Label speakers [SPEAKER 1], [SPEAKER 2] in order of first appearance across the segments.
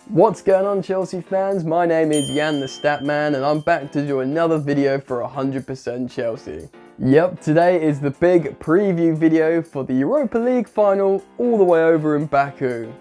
[SPEAKER 1] What's going on, Chelsea fans? My name is Jan the Statman and I'm back to do another video for 100% Chelsea. Yep, today is the big preview video for the Europa League final all the way over in Baku.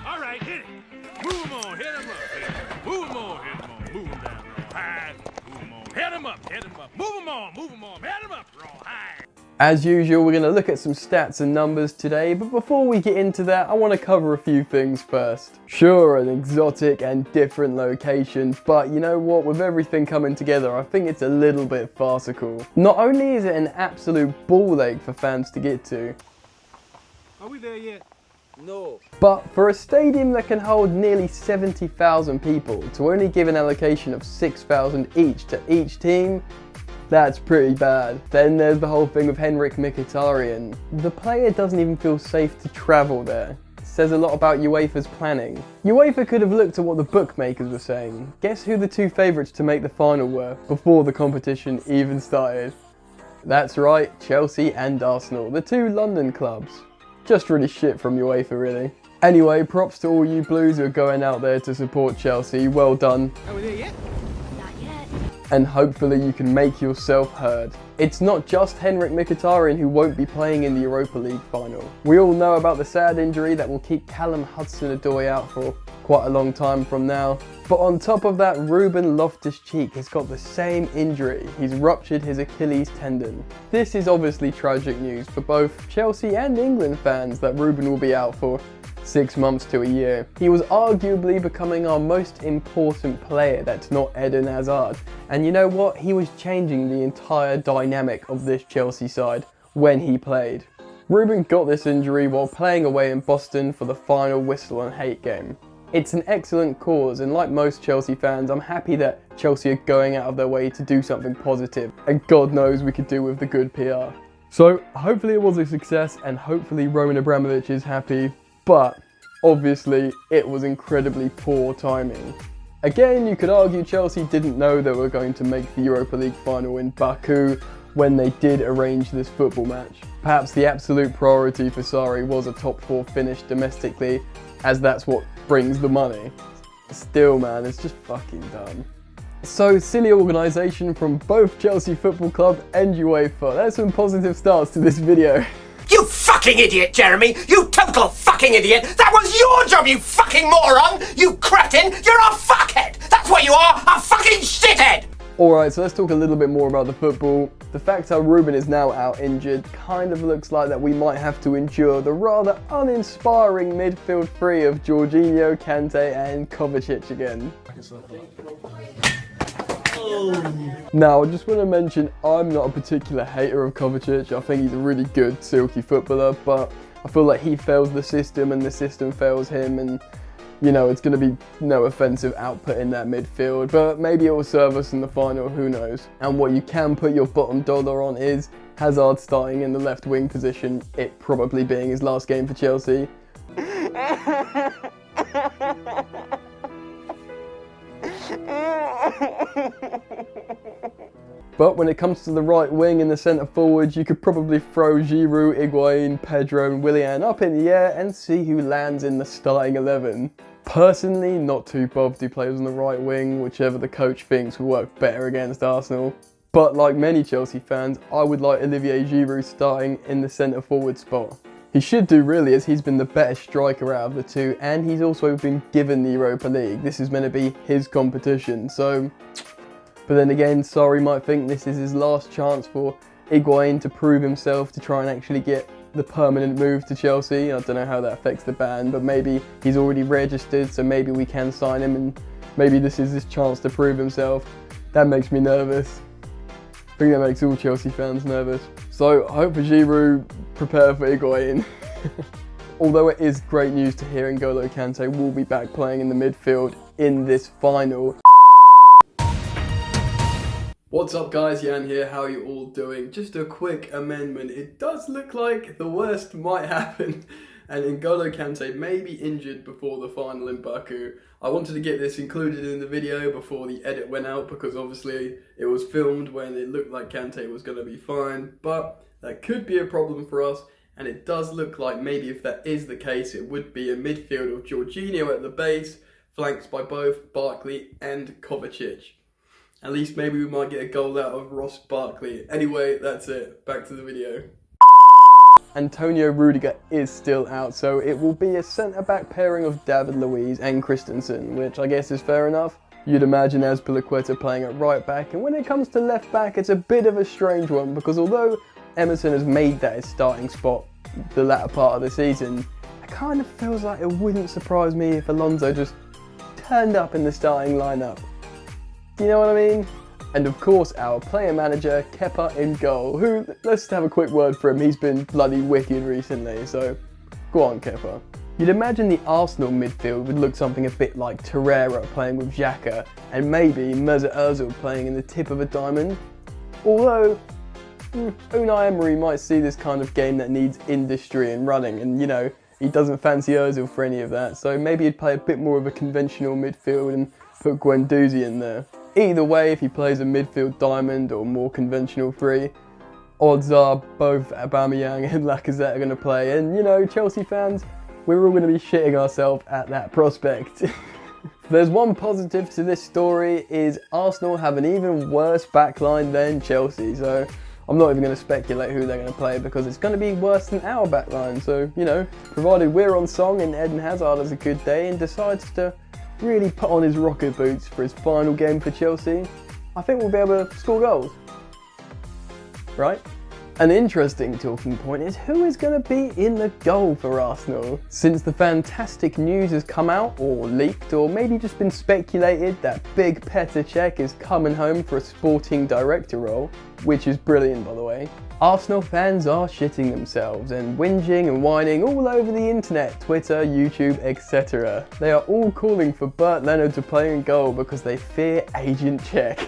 [SPEAKER 2] Alright, hit it! Move him on, hit him up, move him on, hit him on, move him down real high, move him on, hit him up, hit him up, move him on, hit him up real high.
[SPEAKER 1] As usual, we're going to look at some stats and numbers today, but before we get into that, I want to cover a few things first. Sure, an exotic and different location, but you know what, with everything coming together, I think it's a little bit farcical. Not only is it an absolute ball ache for fans to get to,
[SPEAKER 2] Are we there yet?
[SPEAKER 3] No.
[SPEAKER 1] but for a stadium that can hold nearly 70,000 people, to only give an allocation of 6,000 each to each team, that's pretty bad. Then there's the whole thing with Henrik Mkhitaryan. The player doesn't even feel safe to travel there. It says a lot about UEFA's planning. UEFA could have looked at what the bookmakers were saying. Guess who the two favourites to make the final were before the competition even started? That's right, Chelsea and Arsenal, the two London clubs. Just really shit from UEFA, really. Anyway, props to all you Blues who are going out there to support Chelsea. Well done.
[SPEAKER 2] Are we there yet?
[SPEAKER 1] And hopefully you can make yourself heard. It's not just Henrik Mkhitaryan who won't be playing in the Europa League final. We all know about the sad injury that will keep Callum Hudson-Odoi out for quite a long time from now. But on top of that, Ruben Loftus-Cheek has got the same injury. He's ruptured his Achilles tendon. This is obviously tragic news for both Chelsea and England fans that Ruben will be out for 6 months to a year. He was arguably becoming our most important player that's not Eden Hazard. And you know what? He was changing the entire dynamic of this Chelsea side when he played. Ruben got this injury while playing away in Boston for the final whistle and hate game. It's an excellent cause, and like most Chelsea fans, I'm happy that Chelsea are going out of their way to do something positive, and God knows we could do with the good PR. So hopefully it was a success, and hopefully Roman Abramovich is happy. But obviously it was incredibly poor timing. Again, you could argue Chelsea didn't know they were going to make the Europa League final in Baku when they did arrange this football match. Perhaps the absolute priority for Sarri was a top 4 finish domestically, as that's what brings the money. Still, man, it's just fucking dumb. So, silly organisation from both Chelsea Football Club and UEFA. There's some positive starts to this video.
[SPEAKER 4] You fucking idiot, Jeremy! You total fucking idiot! That was your job, you fucking moron! You cretin! You're a fuckhead! That's what you are! A fucking shithead!
[SPEAKER 1] Alright, so let's talk a little bit more about the football. The fact how Ruben is now out injured kind of looks like that we might have to endure the rather uninspiring midfield three of Jorginho, Kante and Kovacic again. Now, I just want to mention I'm not a particular hater of Kovacic. I think he's a really good, silky footballer, but I feel like he fails the system and the system fails him, and you know, it's going to be no offensive output in that midfield, but maybe it will serve us in the final, who knows. And what you can put your bottom dollar on is Hazard starting in the left wing position, it probably being his last game for Chelsea. But when it comes to the right wing and the centre forwards, you could probably throw Giroud, Higuain, Pedro and Willian up in the air and see who lands in the starting 11. Personally, not too bothered who plays on the right wing, whichever the coach thinks will work better against Arsenal. But like many Chelsea fans, I would like Olivier Giroud starting in the centre forward spot. He should do really, as he's been the better striker out of the two, and he's also been given the Europa League. This is meant to be his competition, so... But then again, Sarri might think this is his last chance for Higuain to prove himself, to try and actually get the permanent move to Chelsea. I don't know how that affects the ban, but maybe he's already registered, so maybe we can sign him, and maybe this is his chance to prove himself. That makes me nervous. I think that makes all Chelsea fans nervous. So I hope for Giroud, prepare for Higuain. Although it is great news to hear N'Golo Kante will be back playing in the midfield in this final. What's up guys, Jan here, how are you all doing? Just a quick amendment, it does look like the worst might happen and N'Golo Kante may be injured before the final in Baku. I wanted to get this included in the video before the edit went out because obviously it was filmed when it looked like Kante was going to be fine, but that could be a problem for us, and it does look like maybe if that is the case, it would be a midfield of Jorginho at the base, flanked by both Barkley and Kovacic. At least maybe we might get a goal out of Ross Barkley. Anyway, that's it. Back to the video. Antonio Rudiger is still out, so it will be a centre-back pairing of David Luiz and Christensen, which I guess is fair enough. You'd imagine Azpilicueta playing at right back, and when it comes to left back, it's a bit of a strange one, because although Emerson has made that his starting spot the latter part of the season, it kind of feels like it wouldn't surprise me if Alonso just turned up in the starting lineup. Do you know what I mean? And of course our player manager, Kepa in goal, who, let's have a quick word for him, he's been bloody wicked recently, so go on Kepa. You'd imagine the Arsenal midfield would look something a bit like Torreira playing with Xhaka, and maybe Mesut Ozil playing in the tip of a diamond. Although, Unai Emery might see this kind of game that needs industry and running, and you know, he doesn't fancy Ozil for any of that, so maybe he'd play a bit more of a conventional midfield and put Guendouzi in there. Either way, if he plays a midfield diamond or more conventional three, odds are both Aubameyang and Lacazette are going to play, and you know, Chelsea fans, we're all going to be shitting ourselves at that prospect. There's one positive to this story, is Arsenal have an even worse backline than Chelsea, so I'm not even going to speculate who they're going to play because it's going to be worse than our backline, so you know, provided we're on song and Eden Hazard has a good day and decides to really put on his rocket boots for his final game for Chelsea, I think we'll be able to score goals. Right? An interesting talking point is who is going to be in the goal for Arsenal. Since the fantastic news has come out, or leaked, or maybe just been speculated that Big Petr Cech is coming home for a sporting director role, which is brilliant by the way, Arsenal fans are shitting themselves and whinging and whining all over the internet, Twitter, YouTube, etc. They are all calling for Bernd Leno to play in goal because they fear Agent Cech.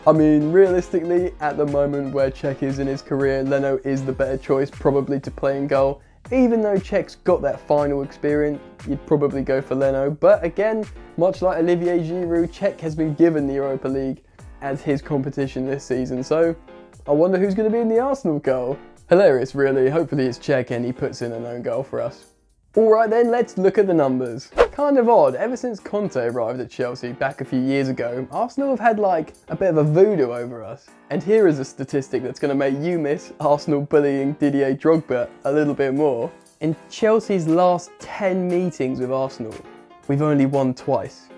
[SPEAKER 1] I mean, realistically, at the moment where Cech is in his career, Leno is the better choice probably to play in goal. Even though Cech's got that final experience, you'd probably go for Leno. But again, much like Olivier Giroud, Cech has been given the Europa League as his competition this season. So I wonder who's going to be in the Arsenal goal. Hilarious really, hopefully it's Cech and he puts in an own goal for us. Alright then, let's look at the numbers. Kind of odd, ever since Kante arrived at Chelsea back a few years ago, Arsenal have had like a bit of a voodoo over us. And here is a statistic that's going to make you miss Arsenal bullying Didier Drogba a little bit more. In Chelsea's last 10 meetings with Arsenal, we've only won twice.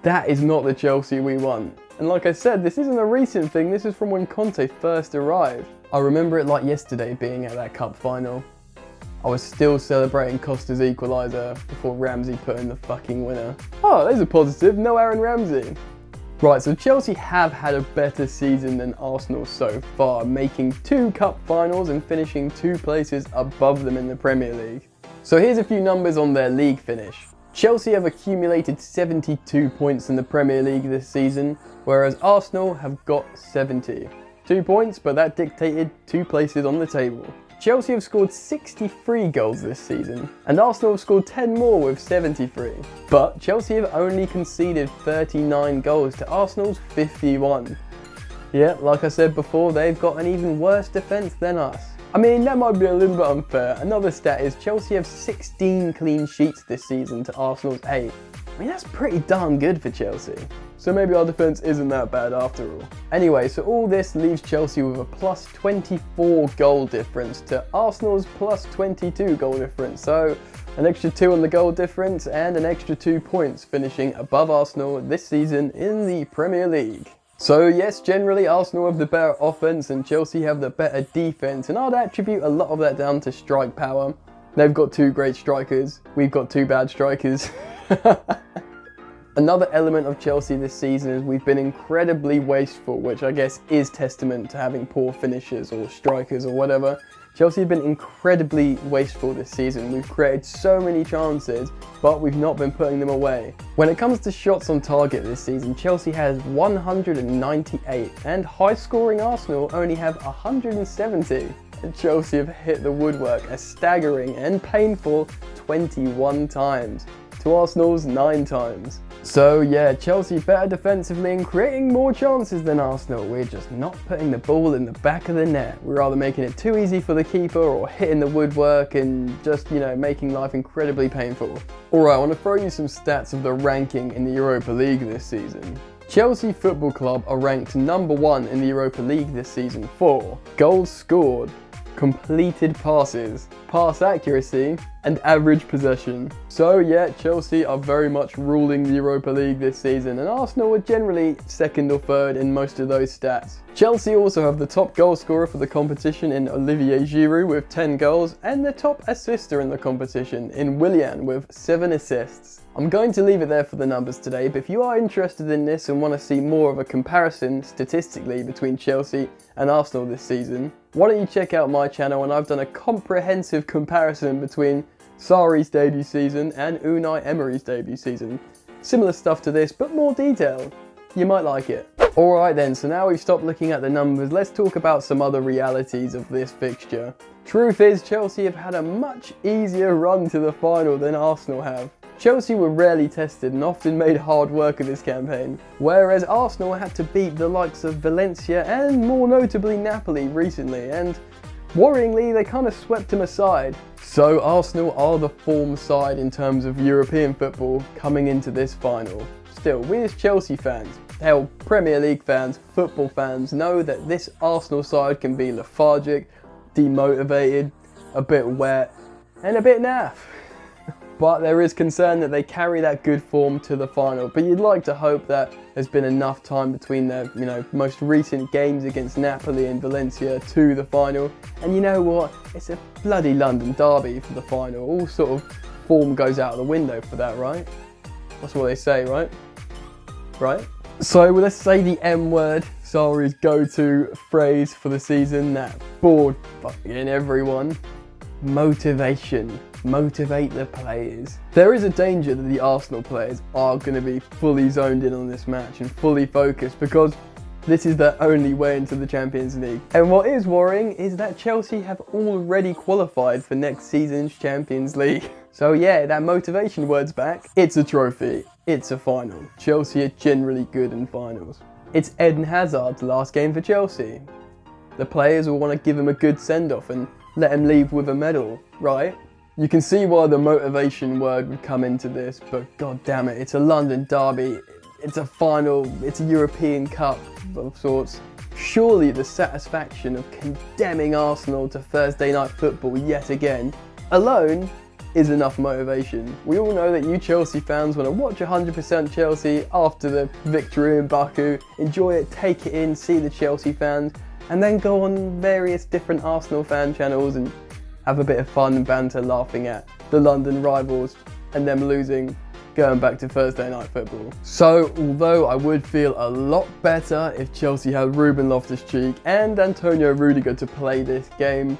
[SPEAKER 1] That is not the Chelsea we want. And like I said, this isn't a recent thing, this is from when Kante first arrived. I remember it like yesterday being at that cup final. I was still celebrating Costa's equaliser before Ramsey put in the fucking winner. Oh, there's a positive, no Aaron Ramsey. Right, so Chelsea have had a better season than Arsenal so far, making 2 cup finals and finishing 2 places above them in the Premier League. So here's a few numbers on their league finish. Chelsea have accumulated 72 points in the Premier League this season, whereas Arsenal have got 70. 2 points, but that dictated 2 places on the table. Chelsea have scored 63 goals this season, and Arsenal have scored 10 more with 73. But Chelsea have only conceded 39 goals to Arsenal's 51. Yeah, like I said before, they've got an even worse defence than us. I mean, that might be a little bit unfair. Another stat is Chelsea have 16 clean sheets this season to Arsenal's 8. I mean, that's pretty darn good for Chelsea. So maybe our defence isn't that bad after all. Anyway, so all this leaves Chelsea with a plus 24 goal difference to Arsenal's plus 22 goal difference. So an extra 2 on the goal difference and an extra 2 points, finishing above Arsenal this season in the Premier League. So yes, generally Arsenal have the better offence and Chelsea have the better defence, and I'd attribute a lot of that down to strike power. They've got 2 great strikers, we've got 2 bad strikers. Another element of Chelsea this season is we've been incredibly wasteful, which I guess is testament to having poor finishers or strikers or whatever. Chelsea have been incredibly wasteful this season. We've created so many chances, but we've not been putting them away. When it comes to shots on target this season, Chelsea has 198, and high-scoring Arsenal only have 170. and Chelsea have hit the woodwork a staggering and painful 21 times to Arsenal's 9 times. So yeah, Chelsea better defensively and creating more chances than Arsenal. We're just not putting the ball in the back of the net. We're either making it too easy for the keeper or hitting the woodwork and just, making life incredibly painful. Alright, I want to throw you some stats of the ranking in the Europa League this season. Chelsea Football Club are ranked number 1 in the Europa League this season for goals scored, completed passes, pass accuracy, and average possession. So yeah, Chelsea are very much ruling the Europa League this season, and Arsenal are generally second or third in most of those stats. Chelsea also have the top goal scorer for the competition in Olivier Giroud with 10 goals, and the top assister in the competition in Willian with 7 assists. I'm going to leave it there for the numbers today, but if you are interested in this and want to see more of a comparison statistically between Chelsea and Arsenal this season, why don't you check out my channel, and I've done a comprehensive comparison between Sarri's debut season and Unai Emery's debut season. Similar stuff to this, but more detailed. You might like it. Alright then, so now we've stopped looking at the numbers, let's talk about some other realities of this fixture. Truth is, Chelsea have had a much easier run to the final than Arsenal have. Chelsea were rarely tested and often made hard work of this campaign, whereas Arsenal had to beat the likes of Valencia and more notably Napoli recently, and worryingly they kind of swept them aside. So Arsenal are the form side in terms of European football coming into this final. Still, we as Chelsea fans, hell, Premier League fans, football fans, know that this Arsenal side can be lethargic, demotivated, a bit wet, and a bit naff. But there is concern that they carry that good form to the final. But you'd like to hope that there's been enough time between their, most recent games against Napoli and Valencia to the final. And you know what? It's a bloody London derby for the final. All sort of form goes out of the window for that, right? That's what they say, right? Right? So let's say the M word, Sarri's go-to phrase for the season that bored fucking everyone. Motivation. Motivate the players. There is a danger that the Arsenal players are going to be fully zoned in on this match and fully focused, because this is their only way into the Champions League. And what is worrying is that Chelsea have already qualified for next season's Champions League. So yeah, that motivation word's back. It's a trophy. It's a final. Chelsea are generally good in finals. It's Eden Hazard's last game for Chelsea. The players will want to give him a good send-off and let him leave with a medal, right? You can see why the motivation word would come into this, but god damn it, it's a London derby, it's a final, it's a European Cup of sorts. Surely the satisfaction of condemning Arsenal to Thursday night football yet again alone is enough motivation. We all know that you Chelsea fans want to watch 100% Chelsea after the victory in Baku, enjoy it, take it in, see the Chelsea fans, and then go on various different Arsenal fan channels and have a bit of fun and banter laughing at the London rivals and them losing, going back to Thursday night football. So although I would feel a lot better if Chelsea had Ruben Loftus-Cheek and Antonio Rudiger to play this game,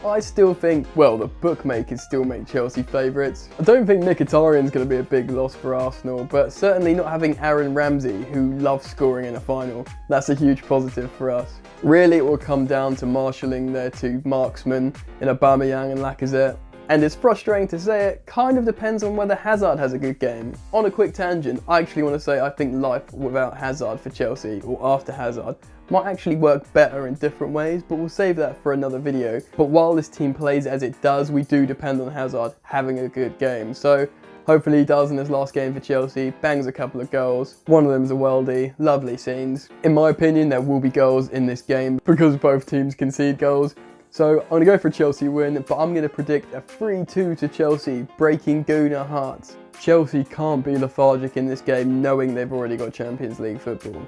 [SPEAKER 1] I still think, well, the bookmakers still make Chelsea favourites. I don't think Mkhitaryan's going to be a big loss for Arsenal, but certainly not having Aaron Ramsey, who loves scoring in a final, that's a huge positive for us. Really, it will come down to marshalling their two marksmen in Aubameyang and Lacazette. And it's frustrating to say it, kind of depends on whether Hazard has a good game. On a quick tangent, I actually want to say I think life without Hazard for Chelsea, or after Hazard, might actually work better in different ways, but we'll save that for another video. But while this team plays as it does, we do depend on Hazard having a good game. So hopefully he does in his last game for Chelsea, bangs a couple of goals. One of them is a worldie, lovely scenes. In my opinion, there will be goals in this game because both teams concede goals. So I'm going to go for a Chelsea win, but I'm going to predict a 3-2 to Chelsea, breaking Gooner hearts. Chelsea can't be lethargic in this game knowing they've already got Champions League football.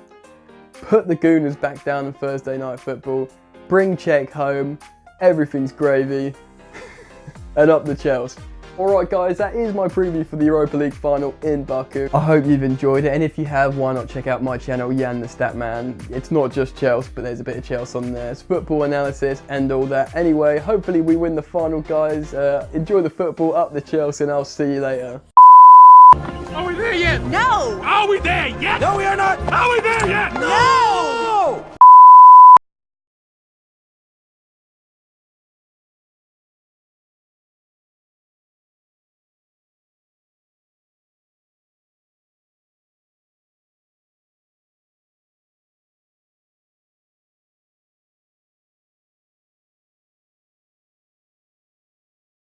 [SPEAKER 1] Put the Gooners back down in Thursday night football, bring Czech home, everything's gravy, and up the Chelsea. Alright guys, that is my preview for the Europa League final in Baku. I hope you've enjoyed it, and if you have, why not check out my channel, Jan the Statman. It's not just Chelsea, but there's a bit of Chelsea on there. It's football analysis and all that. Anyway, hopefully we win the final, guys. Enjoy the football, up the Chelsea, and I'll see you later.
[SPEAKER 2] Are we there yet?
[SPEAKER 3] No!
[SPEAKER 2] Are we there yet?
[SPEAKER 4] No, we are not!
[SPEAKER 2] Are we there yet?
[SPEAKER 3] No!